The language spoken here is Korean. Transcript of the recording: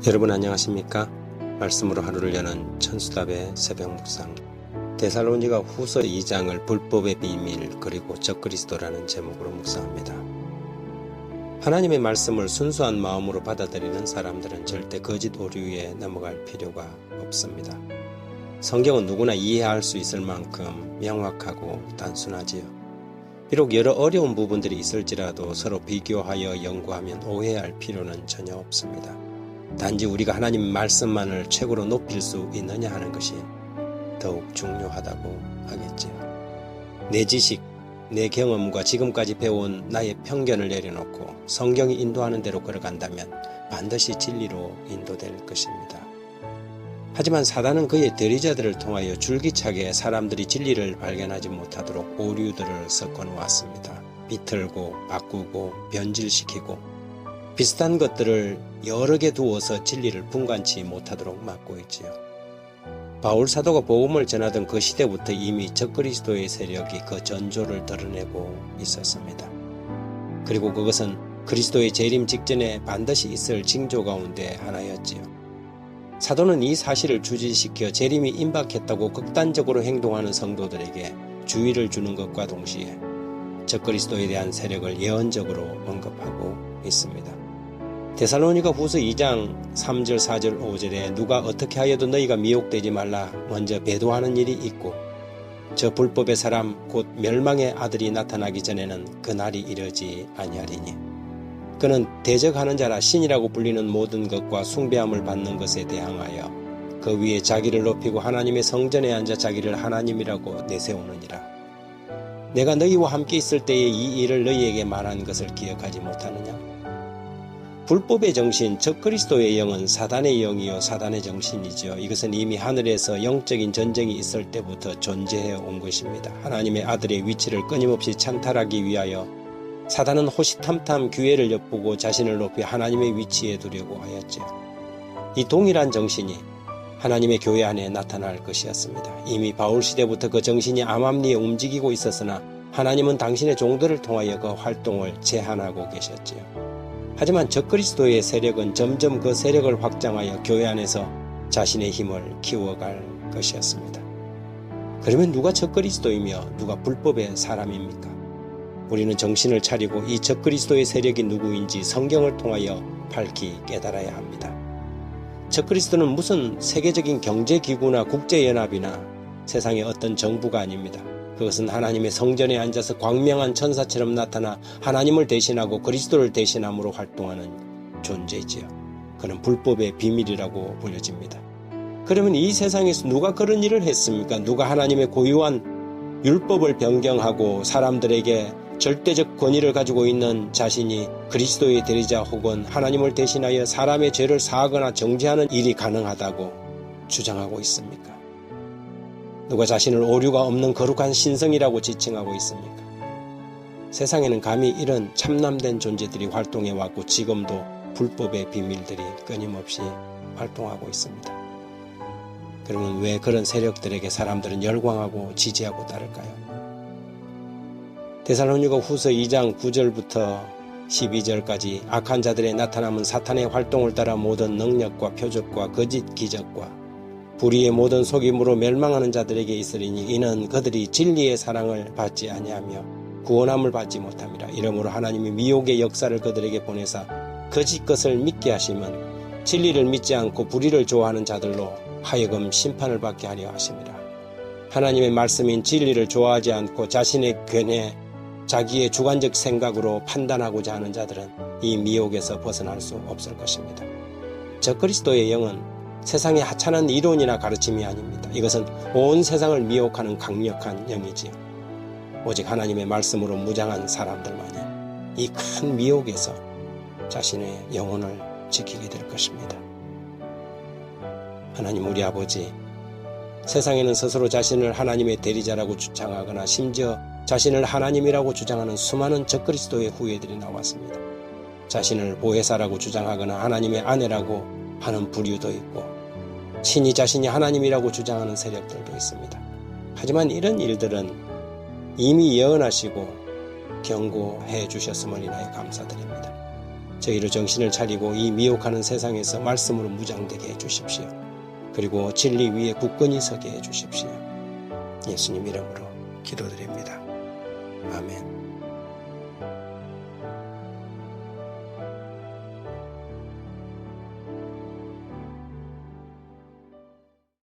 여러분 안녕하십니까? 말씀으로 하루를 여는 천수답의 새벽 묵상 데살로니가 후서 2장을 불법의 비밀 그리고 적그리스도라는 제목으로 묵상합니다. 하나님의 말씀을 순수한 마음으로 받아들이는 사람들은 절대 거짓 오류에 넘어갈 필요가 없습니다. 성경은 누구나 이해할 수 있을 만큼 명확하고 단순하지요. 비록 여러 어려운 부분들이 있을지라도 서로 비교하여 연구하면 오해할 필요는 전혀 없습니다. 단지 우리가 하나님 말씀만을 최고로 높일 수 있느냐 하는 것이 더욱 중요하다고 하겠지요. 내 지식, 내 경험과 지금까지 배운 나의 편견을 내려놓고 성경이 인도하는 대로 걸어간다면 반드시 진리로 인도될 것입니다. 하지만 사단은 그의 대리자들을 통하여 줄기차게 사람들이 진리를 발견하지 못하도록 오류들을 섞어 놓았습니다. 비틀고 바꾸고 변질시키고 비슷한 것들을 여러 개 두어서 진리를 분간치 못하도록 막고 있지요. 바울 사도가 복음을 전하던 그 시대부터 이미 적그리스도의 세력이 그 전조를 드러내고 있었습니다. 그리고 그것은 그리스도의 재림 직전에 반드시 있을 징조 가운데 하나였지요. 사도는 이 사실을 주지시켜 재림이 임박했다고 극단적으로 행동하는 성도들에게 주의를 주는 것과 동시에 적그리스도에 대한 세력을 예언적으로 언급하고 있습니다. 데살로니가 후서 2장 3절 4절 5절에 누가 어떻게 하여도 너희가 미혹되지 말라 먼저 배도하는 일이 있고 저 불법의 사람 곧 멸망의 아들이 나타나기 전에는 그 날이 이르지 아니하리니 그는 대적하는 자라 신이라고 불리는 모든 것과 숭배함을 받는 것에 대항하여 그 위에 자기를 높이고 하나님의 성전에 앉아 자기를 하나님이라고 내세우느니라. 내가 너희와 함께 있을 때에 이 일을 너희에게 말한 것을 기억하지 못하느냐? 불법의 정신, 적그리스도의 영은 사단의 영이요 사단의 정신이지요. 이것은 이미 하늘에서 영적인 전쟁이 있을 때부터 존재해 온 것입니다. 하나님의 아들의 위치를 끊임없이 찬탈하기 위하여 사단은 호시탐탐 기회를 엿보고 자신을 높이 하나님의 위치에 두려고 하였지요. 이 동일한 정신이 하나님의 교회 안에 나타날 것이었습니다. 이미 바울 시대부터 그 정신이 암암리에 움직이고 있었으나 하나님은 당신의 종들을 통하여 그 활동을 제한하고 계셨지요. 하지만 적그리스도의 세력은 점점 그 세력을 확장하여 교회 안에서 자신의 힘을 키워갈 것이었습니다. 그러면 누가 적그리스도이며 누가 불법의 사람입니까? 우리는 정신을 차리고 이 적그리스도의 세력이 누구인지 성경을 통하여 밝히 깨달아야 합니다. 적그리스도는 무슨 세계적인 경제기구나 국제연합이나 세상의 어떤 정부가 아닙니다. 그것은 하나님의 성전에 앉아서 광명한 천사처럼 나타나 하나님을 대신하고 그리스도를 대신함으로 활동하는 존재지요. 그는 불법의 비밀이라고 불려집니다. 그러면 이 세상에서 누가 그런 일을 했습니까? 누가 하나님의 고유한 율법을 변경하고 사람들에게 절대적 권위를 가지고 있는 자신이 그리스도의 대리자 혹은 하나님을 대신하여 사람의 죄를 사하거나 정죄하는 일이 가능하다고 주장하고 있습니까? 누가 자신을 오류가 없는 거룩한 신성이라고 지칭하고 있습니까? 세상에는 감히 이런 참남된 존재들이 활동해 왔고 지금도 불법의 비밀들이 끊임없이 활동하고 있습니다. 그러면 왜 그런 세력들에게 사람들은 열광하고 지지하고 따를까요? 데살로니가 후서 2장 9절부터 12절까지 악한 자들의 나타남은 사탄의 활동을 따라 모든 능력과 표적과 거짓 기적과 불의의 모든 속임으로 멸망하는 자들에게 있으리니 이는 그들이 진리의 사랑을 받지 아니하며 구원함을 받지 못함이라. 이러므로 하나님이 미혹의 역사를 그들에게 보내사 거짓 것을 믿게 하시면 진리를 믿지 않고 불의를 좋아하는 자들로 하여금 심판을 받게 하려 하심이라. 하나님의 말씀인 진리를 좋아하지 않고 자신의 괜해 자기의 주관적 생각으로 판단하고자 하는 자들은 이 미혹에서 벗어날 수 없을 것입니다. 적그리스도의 영은 세상의 하찮은 이론이나 가르침이 아닙니다. 이것은 온 세상을 미혹하는 강력한 영이지요. 오직 하나님의 말씀으로 무장한 사람들만이 이 큰 미혹에서 자신의 영혼을 지키게 될 것입니다. 하나님 우리 아버지, 세상에는 스스로 자신을 하나님의 대리자라고 주장하거나 심지어 자신을 하나님이라고 주장하는 수많은 적그리스도의 후예들이 나왔습니다. 자신을 보혜사라고 주장하거나 하나님의 아내라고 하는 부류도 있고 친히 자신이 하나님이라고 주장하는 세력들도 있습니다. 하지만 이런 일들은 이미 예언하시고 경고해 주셨음을 인하여 감사드립니다. 저희를 정신을 차리고 이 미혹하는 세상에서 말씀으로 무장되게 해주십시오. 그리고 진리 위에 굳건히 서게 해주십시오. 예수님 이름으로 기도드립니다. 아멘.